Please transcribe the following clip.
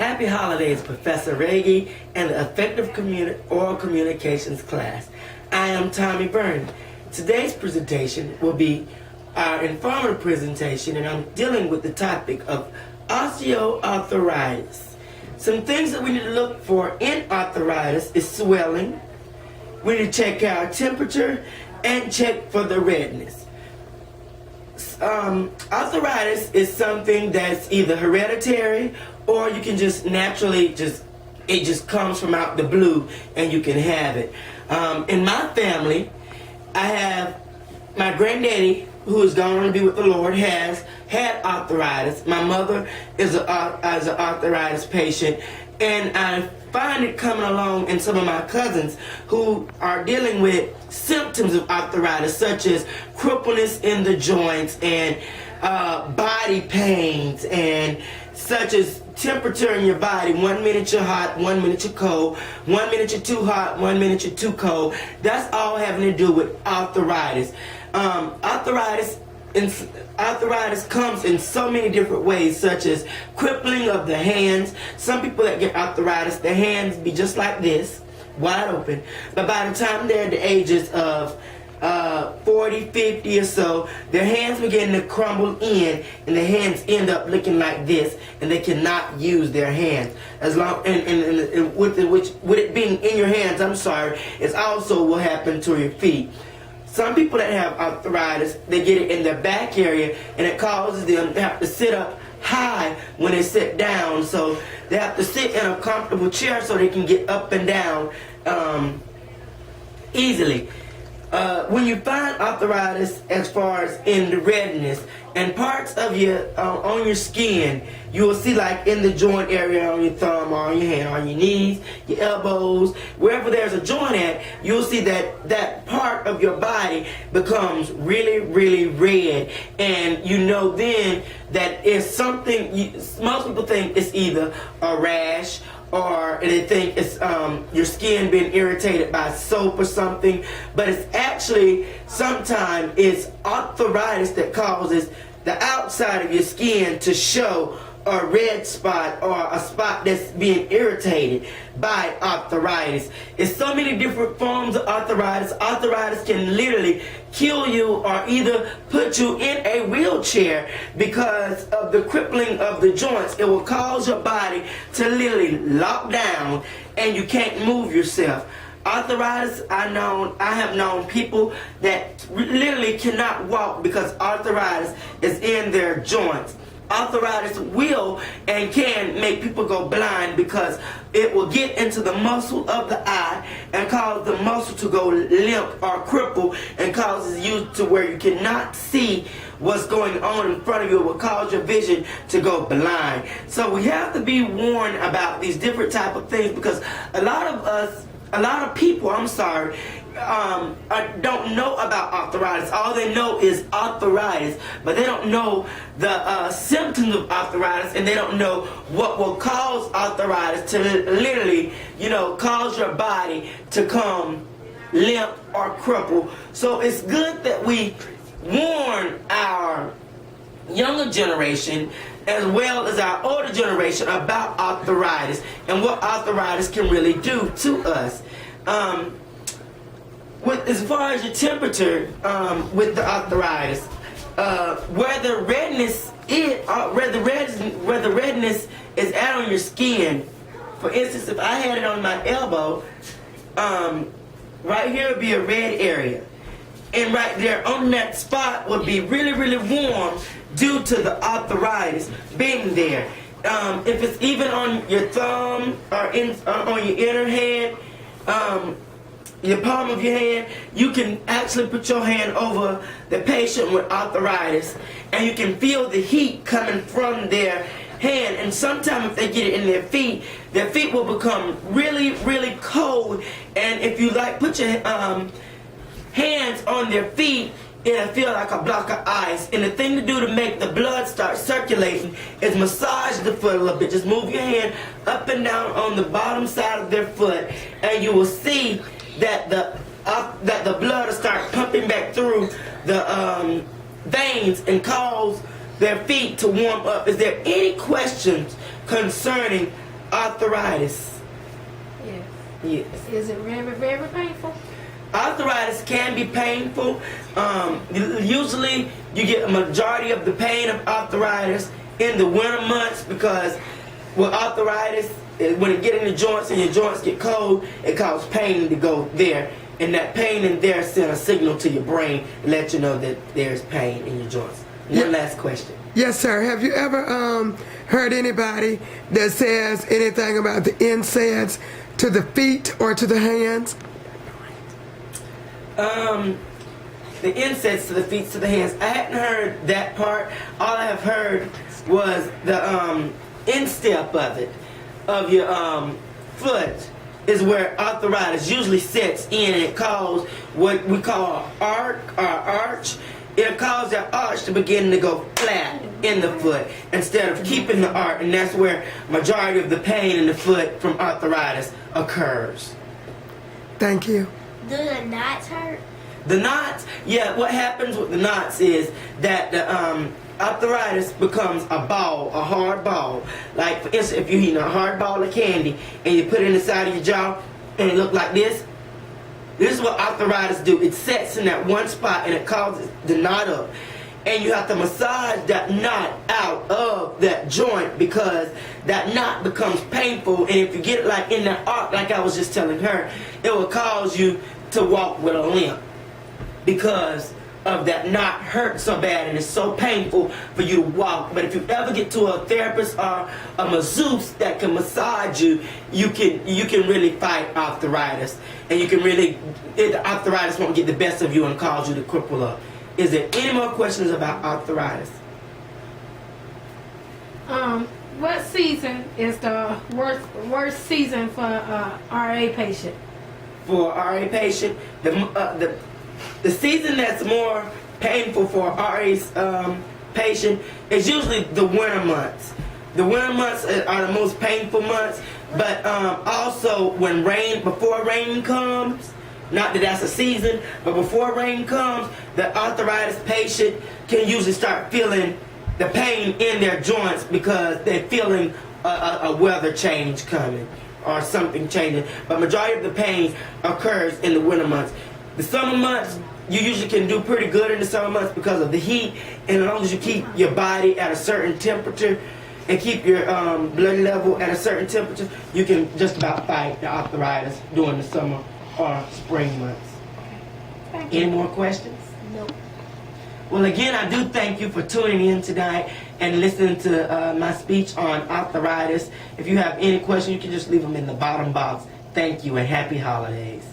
Happy holidays, Professor Wk and the Effective Oral Communications class. I am Tommy Burney. Today's presentation will be our informative presentation, and I'm dealing with the topic of osteoarthritis. Some things that we need to look for in arthritis is swelling. We need to check our temperature and check for the redness. Arthritis is something that's either hereditary or you can just naturally it just comes from out the blue and you can have it. In my family, I have my granddaddy, who is gone to be with the Lord, has had arthritis. My mother is an arthritis patient, and I find it coming along in some of my cousins who are dealing with symptoms of arthritis, such as crippleness in the joints and body pains, and such as temperature in your body. 1 minute you're hot, 1 minute you're cold, 1 minute you're too hot, 1 minute you're too cold. That's all having to do with arthritis. Arthritis comes in so many different ways, such as crippling of the hands. Some people that get arthritis, their hands be just like this, wide open. But by the time they're at the ages of 40, 50 or so, their hands begin to crumble in, and the hands end up looking like this, and they cannot use their hands. As long and with it being in your hands, it also will happen to your feet. Some people that have arthritis, they get it in their back area, and it causes them to have to sit up high when they sit down. So they have to sit in a comfortable chair so they can get up and down easily. When you find arthritis, as far as in the redness and parts of your on your skin, you will see, like in the joint area on your thumb or on your hand, on your knees, your elbows, wherever there's a joint at, you'll see that that part of your body becomes really, really red, and you know then that it's something. Most people think it's either a rash, or they think it's your skin being irritated by soap or something, but it's actually sometimes it's arthritis that causes the outside of your skin to show a red spot or a spot that's being irritated by arthritis. It's so many different forms of arthritis. Arthritis can literally kill you or either put you in a wheelchair because of the crippling of the joints. It will cause your body to literally lock down and you can't move yourself. Arthritis, I have known people that literally cannot walk because arthritis is in their joints. Arthritis will and can make people go blind because it will get into the muscle of the eye and cause the muscle to go limp or cripple, and causes you to where you cannot see what's going on in front of you. It will cause your vision to go blind. So we have to be warned about these different type of things, because a lot of people don't know about arthritis. All they know is arthritis, but they don't know the symptoms of arthritis, and they don't know what will cause arthritis to literally, cause your body to come limp or cripple. So it's good that we warn our younger generation as well as our older generation about arthritis and what arthritis can really do to us. As far as your temperature, with the arthritis, where the redness is at on your skin. For instance, if I had it on my elbow, right here would be a red area, and right there on that spot would be really, really warm due to the arthritis being there. If it's even on your thumb or on your inner hand, your palm of your hand, you can actually put your hand over the patient with arthritis, and you can feel the heat coming from their hand. And sometimes if they get it in their feet will become really, really cold. And if you put your hands on their feet, it'll feel like a block of ice. And the thing to do to make the blood start circulating is massage the foot a little bit. Just move your hand up and down on the bottom side of their foot, and you will see that the blood will start pumping back through the veins and cause their feet to warm up. Is there any questions concerning arthritis? Yes. Yes. Is it very, very painful? Arthritis can be painful. Usually you get a majority of the pain of arthritis in the winter months because with arthritis, when it get in the joints and your joints get cold, it causes pain to go there. And that pain in there send a signal to your brain to let you know that there's pain in your joints. One last question. Yes, sir. Have you ever heard anybody that says anything about the NSAIDs to the feet or to the hands? The NSAIDs to the feet, to the hands. I hadn't heard that part. All I have heard was the instep of it, of your foot, is where arthritis usually sets in, and it causes what we call arch. It'll cause that arch to begin to go flat in the foot instead of keeping the arch, and that's where majority of the pain in the foot from arthritis occurs. Thank you. Do the knots hurt? The knots, yeah, what happens with the knots is that the arthritis becomes a ball, a hard ball. Like, for instance, if you're eating a hard ball of candy and you put it in the side of your jaw and it look like this is what arthritis do. It sets in that one spot and it causes the knot up. And you have to massage that knot out of that joint because that knot becomes painful. And if you get it like in that arc, like I was just telling her, it will cause you to walk with a limp because of that knot hurt so bad and it's so painful for you to walk. But if you ever get to a therapist or a masseuse that can massage you, you can really fight arthritis, and you can really, the arthritis won't get the best of you and cause you to cripple up. Is there any more questions about arthritis? What season is the worst season for RA patient? For RA patient, the season that's more painful for RA's patient is usually the winter months. The winter months are the most painful months, but also when before rain comes, not that that's a season, but before rain comes, the arthritis patient can usually start feeling the pain in their joints because they're feeling a weather change coming or something changing. But majority of the pain occurs in the winter months. The summer months, you usually can do pretty good in the summer months because of the heat, and as long as you keep your body at a certain temperature and keep your blood level at a certain temperature, you can just about fight the arthritis during the summer or spring months. Any more questions? Nope. Well, again, I do thank you for tuning in tonight and listening to my speech on arthritis. If you have any questions, you can just leave them in the bottom box. Thank you and happy holidays.